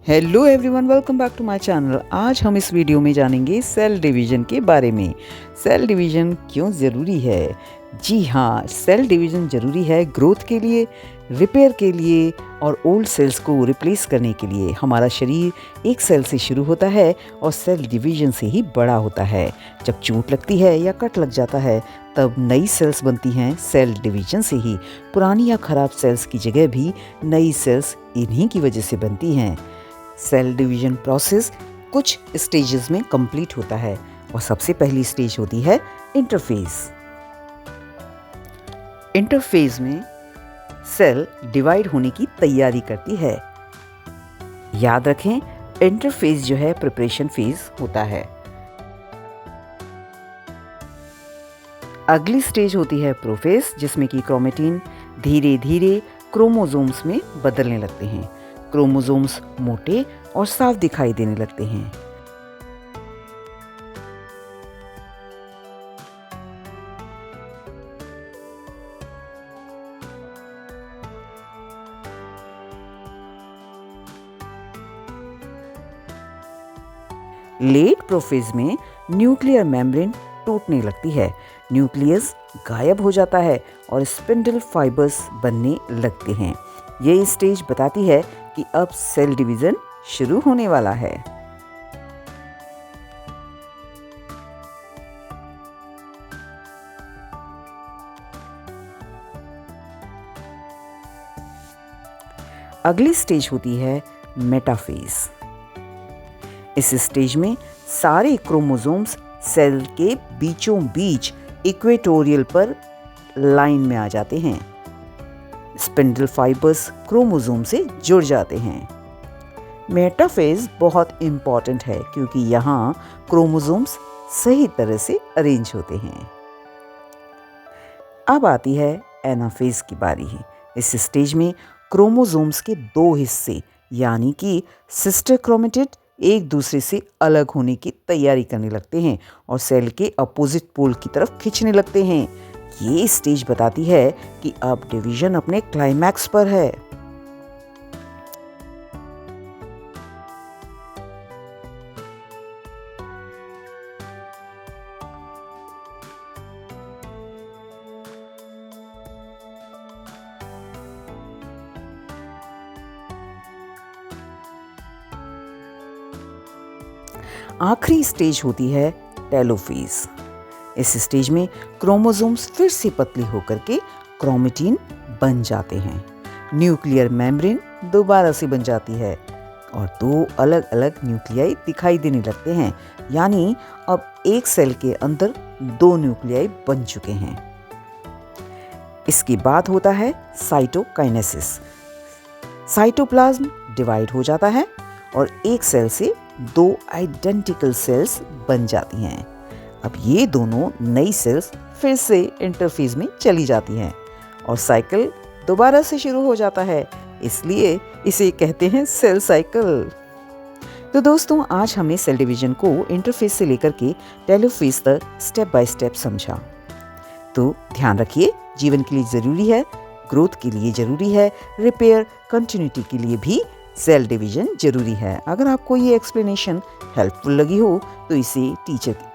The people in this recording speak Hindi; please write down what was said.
Hello everyone, welcome back to my channel. आज हम इस वीडियो में जानेंगे सेल डिवीज़न के बारे में। सेल डिवीज़न क्यों ज़रूरी है? जी हाँ, सेल डिवीज़न ज़रूरी है ग्रोथ के लिए, रिपेयर के लिए और ओल्ड सेल्स को रिप्लेस करने के लिए। हमारा शरीर एक सेल से शुरू होता है और सेल डिवीज़न से ही बड़ा होता है। जब चोट लगती है या कट लग जाता है तब नई सेल्स बनती हैं सेल डिवीज़न से ही। पुरानी या ख़राब सेल्स की जगह भी नई सेल्स इन्हीं की वजह से बनती हैं। सेल डिवीज़न प्रोसेस कुछ स्टेजेस में कंप्लीट होता है और सबसे पहली स्टेज होती है इंटरफेज। इंटरफेज में सेल डिवाइड होने की तैयारी करती है। याद रखें, इंटरफेज जो है प्रिपरेशन फेज होता है। अगली स्टेज होती है प्रोफेज, जिसमें कि क्रोमेटिन धीरे धीरे क्रोमोसोम्स में बदलने लगते हैं। क्रोमोसोम्स मोटे और साफ दिखाई देने लगते हैं। लेट प्रोफेज में न्यूक्लियर मेम्ब्रेन टूटने लगती है, न्यूक्लियस गायब हो जाता है और स्पिंडल फाइबर्स बनने लगते हैं। ये स्टेज बताती है कि अब सेल डिवीज़न शुरू होने वाला है। अगली स्टेज होती है मेटाफेज। इस स्टेज में सारे क्रोमोसोम्स सेल के बीचों बीच इक्वेटोरियल पर लाइन में आ जाते हैं। स्पिंडल फाइबर्स क्रोमोसोम से जुड़ जाते हैं। मेटाफेज बहुत इंपॉर्टेंट है क्योंकि यहाँ क्रोमोसोम्स सही तरह से अरेंज होते हैं। अब आती है एनाफेज की बारी है। इस स्टेज में क्रोमोसोम्स के दो हिस्से यानी कि सिस्टर क्रोमेटिड एक दूसरे से अलग होने की तैयारी करने लगते हैं और सेल के अपोजिट पोल की तरफ खींचने लगते हैं। ये स्टेज बताती है कि अब डिवीजन अपने क्लाइमैक्स पर है। आखिरी स्टेज होती है टेलोफेज। इस स्टेज में क्रोमोसोम्स फिर से पतले होकर के क्रोमेटिन बन जाते हैं। न्यूक्लियर मेम्ब्रेन दोबारा से बन जाती है और दो अलग अलग न्यूक्लियाई दिखाई देने लगते हैं, यानी अब एक सेल के अंदर दो न्यूक्लियाई बन चुके हैं। इसके बाद होता है साइटोकाइनेसिस। साइटोप्लाज्म डिवाइड हो जाता है और एक सेल से दो आइडेंटिकल सेल्स बन जाती हैं। अब ये दोनों नई सेल्स फिर से इंटरफेज में चली जाती हैं और साइकिल दोबारा से शुरू हो जाता है, इसलिए इसे कहते हैं सेल साइकिल। तो दोस्तों, आज हमने सेल डिवीजन को इंटरफेज से लेकर के टेलोफेज तक स्टेप बाय स्टेप समझा। तो ध्यान रखिए, जीवन के लिए ज़रूरी है, ग्रोथ के लिए ज़रूरी है, रिपेयर कंटिन्यूटी के लिए भी सेल डिवीज़न ज़रूरी है। अगर आपको ये एक्सप्लेनेशन हेल्पफुल लगी हो तो इसे टीचर